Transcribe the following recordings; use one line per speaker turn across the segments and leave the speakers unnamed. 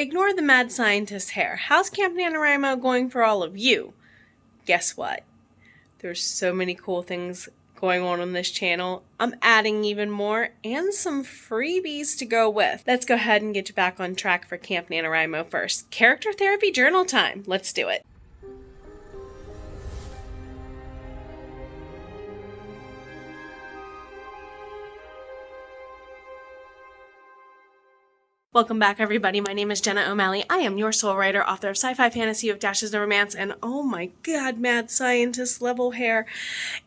Ignore the mad scientist's hair. How's Camp NaNoWriMo going for all of you? Guess what? There's so many cool things going on this channel. I'm adding even more and some freebies to go with. Let's go ahead and get you back on track for Camp NaNoWriMo first. Character Therapy Journal time. Let's do it. Welcome back, everybody. My name is Jenna O'Malley. I am your soul writer, author of sci-fi fantasy with dashes of romance, and oh my god, mad scientist level hair.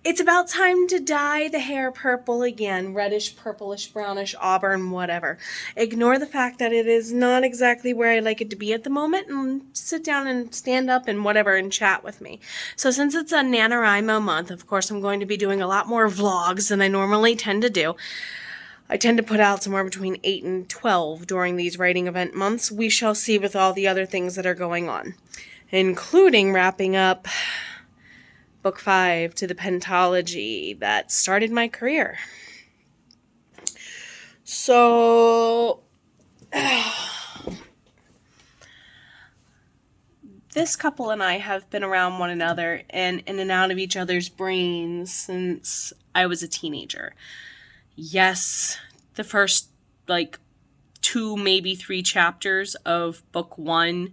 It's about time to dye the hair purple again. Reddish, purplish, brownish, auburn, whatever. Ignore the fact that it is not exactly where I like it to be at the moment, and sit down and stand up and whatever and chat with me. So since it's a NaNoWriMo month, of course I'm going to be doing a lot more vlogs than I normally tend to do. I tend to put out somewhere between 8 and 12 during these writing event months. We shall see with all the other things that are going on, including wrapping up Book 5 to the pentology that started my career. So, this couple and I have been around one another and in and out of each other's brains since I was a teenager. Yes, the first, 2, maybe 3 chapters of book 1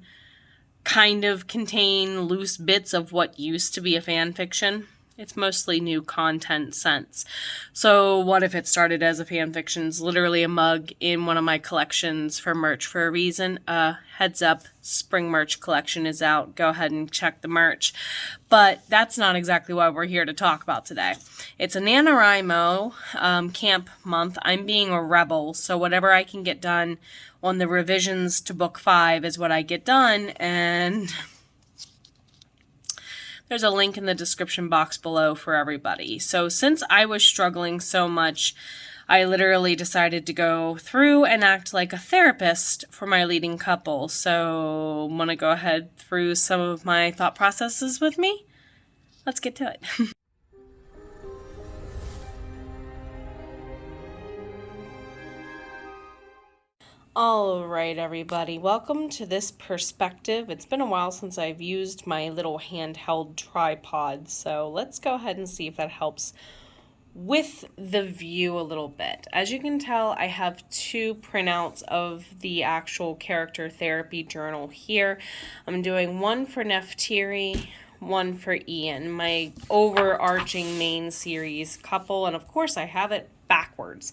kind of contain loose bits of what used to be a fan fiction. It's mostly new content since. So what if it started as a fan fiction? It's literally a mug in one of my collections for merch for a reason. Heads up, spring merch collection is out. Go ahead and check the merch. But that's not exactly what we're here to talk about today. It's a NaNoWriMo camp month. I'm being a rebel, so whatever I can get done on the revisions to book 5 is what I get done, and there's a link in the description box below for everybody. So since I was struggling so much, I literally decided to go through and act like a therapist for my leading couple. So want to go ahead through some of my thought processes with me? Let's get to it. All right, everybody, welcome to this perspective. It's been a while since I've used my little handheld tripod, so let's go ahead and see if that helps with the view a little bit. As you can tell, I have 2 printouts of the actual Character Therapy Journal here. I'm doing one for Neftiri, one for Ian, my overarching main series couple, and of course I have it backwards.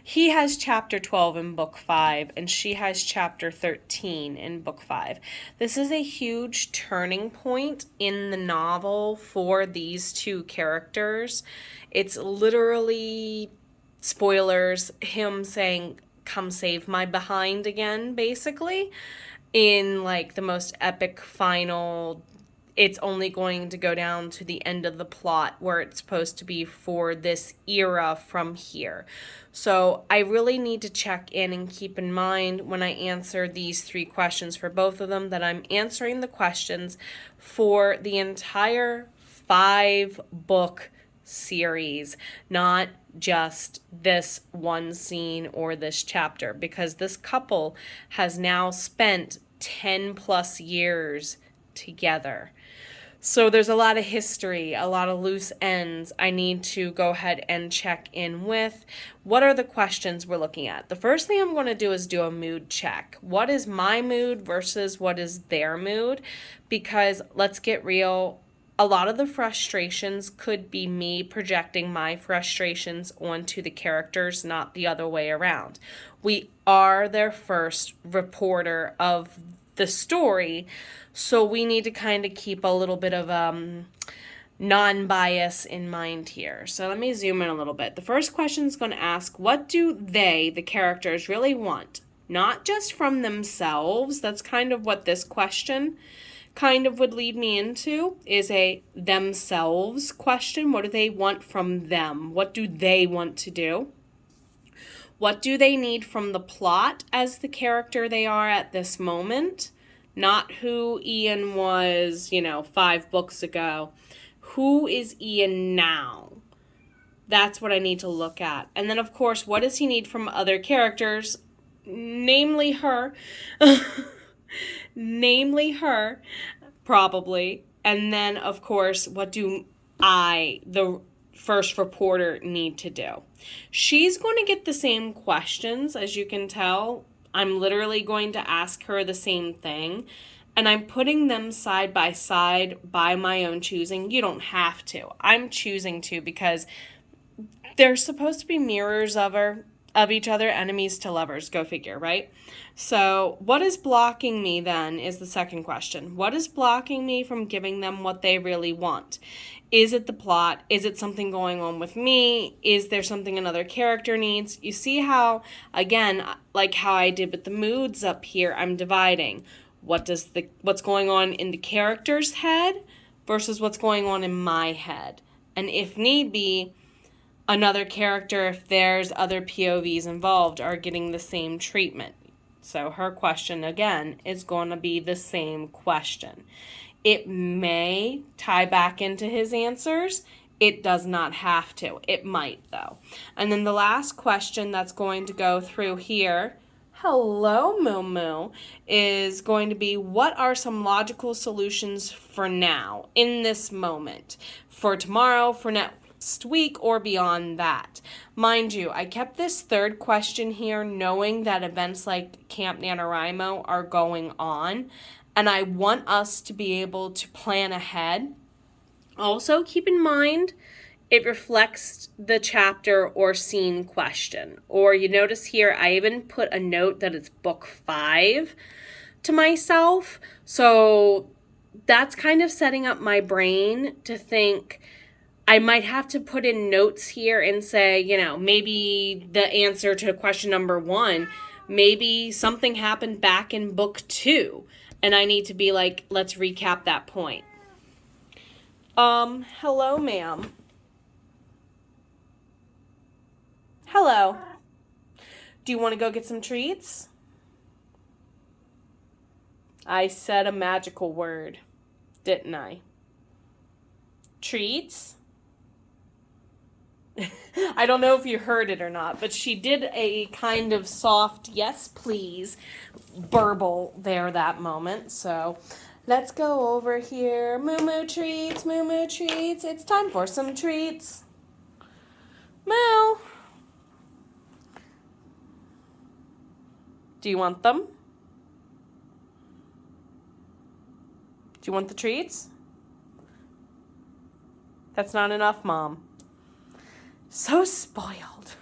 He has chapter 12 in book 5 and she has chapter 13 in book 5. This is a huge turning point in the novel for these 2 characters. It's literally, spoilers, him saying, "Come save my behind" again, basically, in the most epic final. It's only going to go down to the end of the plot where it's supposed to be for this era from here. So I really need to check in and keep in mind when I answer these 3 questions for both of them that I'm answering the questions for the entire 5-book series, not just this one scene or this chapter, because this couple has now spent 10 plus years together. So there's a lot of history, a lot of loose ends I need to go ahead and check in with. What are the questions we're looking at? The first thing I'm going to do is do a mood check. What is my mood versus what is their mood? Because let's get real, a lot of the frustrations could be me projecting my frustrations onto the characters, not the other way around. We are their first reporter of the story, so we need to kind of keep a little bit of non-bias in mind here. So let me zoom in a little bit. The first question is going to ask, what do they, the characters, really want? Not just from themselves. That's kind of what this question kind of would lead me into, is a themselves question. What do they want from them? What do they want to do? What do they need from the plot as the character they are at this moment? Not who Ian was, 5 books ago. Who is Ian now? That's what I need to look at. And then, of course, what does he need from other characters namely her, namely her, probably. And then, of course, what do I, the first reporter, need to do? She's going to get the same questions, as you can tell. I'm literally going to ask her the same thing. And I'm putting them side by side by my own choosing. You don't have to. I'm choosing to because they're supposed to be mirrors of each other, enemies to lovers. Go figure, right? So, what is blocking me then is the second question. What is blocking me from giving them what they really want? Is it the plot? Is it something going on with me? Is there something another character needs? You see how, again, like how I did with the moods up here, I'm dividing. What's going on in the character's head versus what's going on in my head? And if need be, another character, if there's other POVs involved, are getting the same treatment. So her question, again, is going to be the same question. It may tie back into his answers. It does not have to. It might, though. And then the last question that's going to go through here, hello, Moo Moo, is going to be, what are some logical solutions for now, in this moment, for tomorrow, for next week, or beyond that? Mind you, I kept this third question here knowing that events like Camp NaNoWriMo are going on, and I want us to be able to plan ahead. Also, keep in mind, it reflects the chapter or scene question. Or you notice here, I even put a note that it's book 5 to myself. So that's kind of setting up my brain to think I might have to put in notes here and say, maybe the answer to question number 1, maybe something happened back in book 2. And I need to be like, let's recap that point. Hello, ma'am. Hello. Do you want to go get some treats? I said a magical word, didn't I? Treats? I don't know if you heard it or not, but she did a kind of soft yes please burble there that moment. So let's go over here. Moo moo treats, moo moo treats. It's time for some treats. Moo. Do you want them? Do you want the treats? That's not enough, Mom. So spoiled.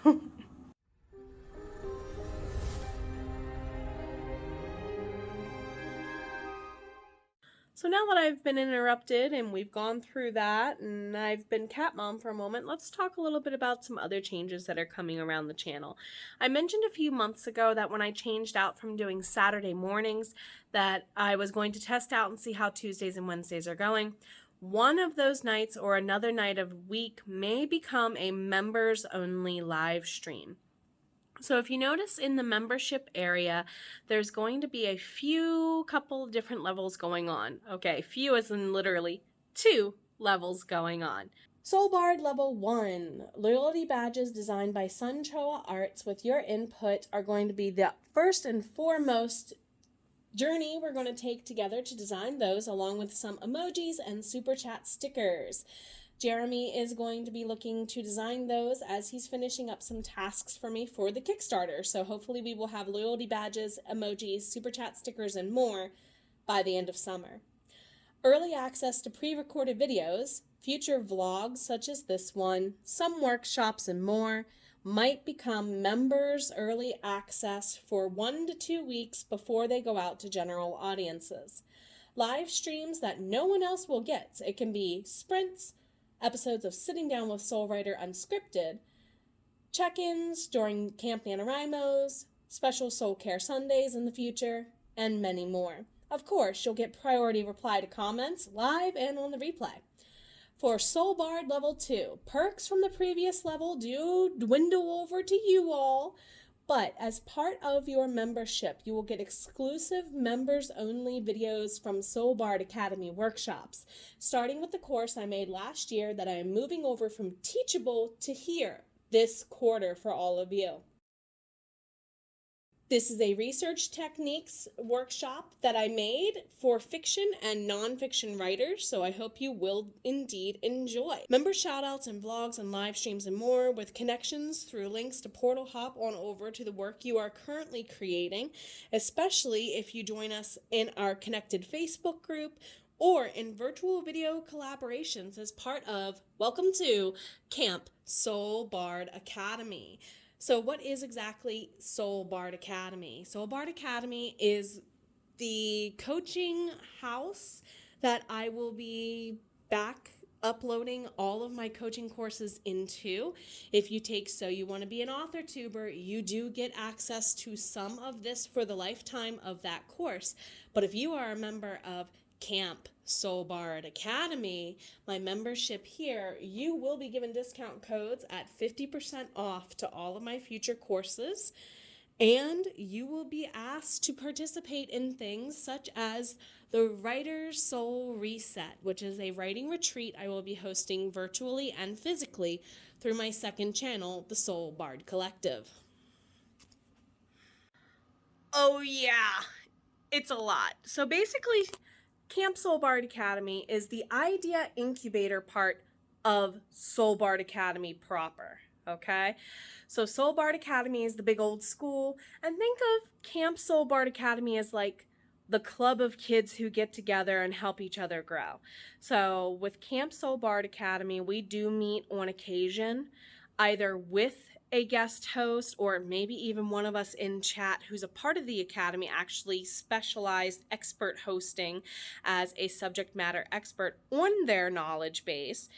So now that I've been interrupted and we've gone through that and I've been cat mom for a moment, let's talk a little bit about some other changes that are coming around the channel. I mentioned a few months ago that when I changed out from doing Saturday mornings that I was going to test out and see how Tuesdays and Wednesdays are going. One of those nights or another night of week may become a members only live stream. So if you notice in the membership area, there's going to be a couple different levels going on. Okay, few as in literally 2 levels going on. Soul Bard Level 1, loyalty badges designed by Sunchoa Arts with your input are going to be the first and foremost journey we're going to take together to design those, along with some emojis and super chat stickers. Jeremy is going to be looking to design those as he's finishing up some tasks for me for the Kickstarter. So hopefully we will have loyalty badges, emojis, super chat stickers, and more by the end of summer. Early access to pre-recorded videos, future vlogs such as this one, some workshops, and more might become members' early access for 1 to 2 weeks before they go out to general audiences. Live streams that no one else will get. It can be sprints, episodes of Sitting Down with Soul Writer Unscripted, check-ins during Camp NaNoWriMos, special Soul Care Sundays in the future, and many more. Of course, you'll get priority reply to comments live and on the replay. For Soul Bard Level 2, perks from the previous level do dwindle over to you all, but as part of your membership, you will get exclusive members-only videos from Soul Bard Academy workshops, starting with the course I made last year that I am moving over from Teachable to here this quarter for all of you. This is a research techniques workshop that I made for fiction and nonfiction writers, so I hope you will indeed enjoy. Member shoutouts and vlogs and live streams and more with connections through links to portal hop on over to the work you are currently creating, especially if you join us in our connected Facebook group or in virtual video collaborations as part of Welcome to Camp Soul Bard Academy. So what is exactly Soul Bard Academy? Soul Bard Academy is the coaching house that I will be back uploading all of my coaching courses into. If you take So You Want to Be an Author Tuber, you do get access to some of this for the lifetime of that course. But if you are a member of Camp Soul Bard Academy, my membership here, you will be given discount codes at 50% off to all of my future courses. And you will be asked to participate in things such as the Writer's Soul Reset, which is a writing retreat I will be hosting virtually and physically through my second channel, the Soul Bard Collective. Oh yeah, it's a lot. So basically, Camp Soul Bard Academy is the idea incubator part of Soul Bard Academy proper, okay? So Soul Bard Academy is the big old school, and think of Camp Soul Bard Academy as like the club of kids who get together and help each other grow. So with Camp Soul Bard Academy, we do meet on occasion, either with a guest host or maybe even one of us in chat who's a part of the academy, actually specialized expert hosting as a subject matter expert on their knowledge base.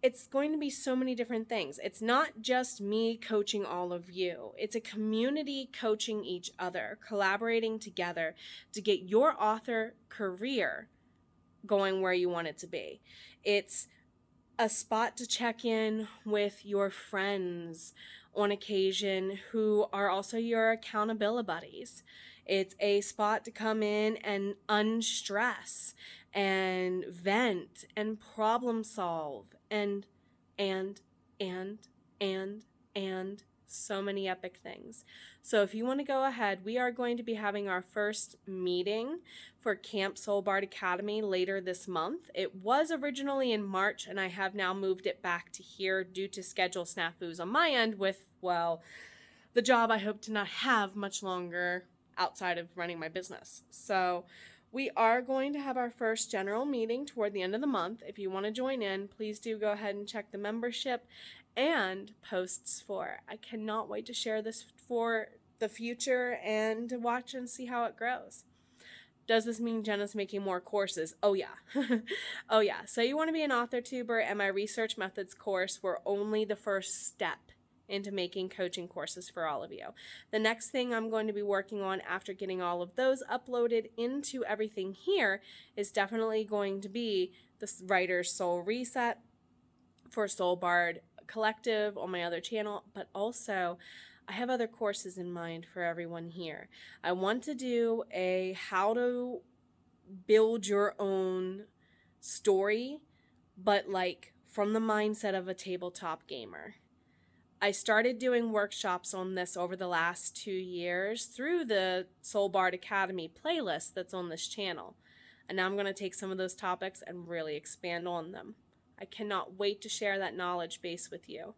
It's going to be so many different things. It's not just me coaching all of you. It's a community coaching each other, collaborating together to get your author career going where you want it to be. It's a spot to check in with your friends on occasion who are also your accountability buddies. It's a spot to come in and unstress and vent and problem solve and and and so many epic things. So if you want to go ahead, we are going to be having our first meeting for Camp Soul Bard Academy later this month. It was originally in March, and I have now moved it back to here due to schedule snafus on my end with, well, the job I hope to not have much longer outside of running my business. So we are going to have our first general meeting toward the end of the month. If you want to join in, please do go ahead and check the membership and posts for. I cannot wait to share this for the future and to watch and see how it grows. Does this mean Jenna's making more courses? Oh yeah. Oh yeah. So You Want to Be an Author Tuber and my research methods course were only the first step into making coaching courses for all of you. The next thing I'm going to be working on after getting all of those uploaded into everything here is definitely going to be the Writer's Soul Reset for Soul Bard Collective on my other channel, but also I have other courses in mind for everyone here. I want to do a how to build your own story, but like from the mindset of a tabletop gamer. I started doing workshops on this over the last 2 years through the Soul Bard Academy playlist that's on this channel. And now I'm going to take some of those topics and really expand on them. I cannot wait to share that knowledge base with you.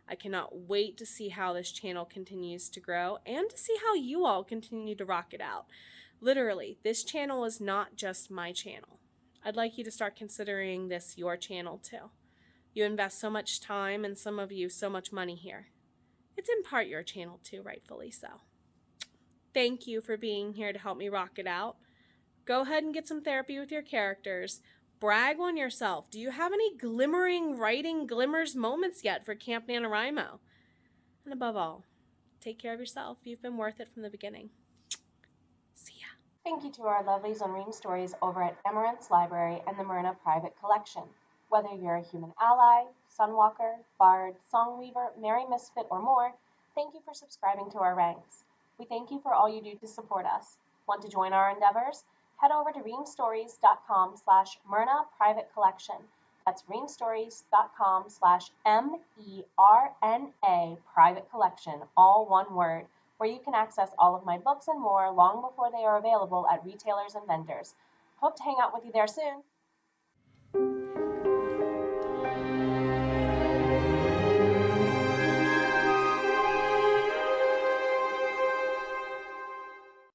I cannot wait to see how this channel continues to grow and to see how you all continue to rock it out. Literally, this channel is not just my channel. I'd like you to start considering this your channel too. You invest so much time and some of you so much money here. It's in part your channel too, rightfully so. Thank you for being here to help me rock it out. Go ahead and get some therapy with your characters. Brag on yourself. Do you have any glimmering writing glimmers moments yet for Camp NaNoWriMo? And above all, take care of yourself. You've been worth it from the beginning. See ya.
Thank you to our lovelies on Ream Stories over at Amaranth's Library and the Myrna Private Collection. Whether you're a human ally, sunwalker, bard, songweaver, merry misfit, or more, thank you for subscribing to our ranks. We thank you for all you do to support us. Want to join our endeavors? Head over to reamstories.com/Myrna Private Collection. That's reamstories.com/MERNA Private Collection, all one word. where you can access all of my books and more long before they are available at retailers and vendors. Hope to hang out with you there soon.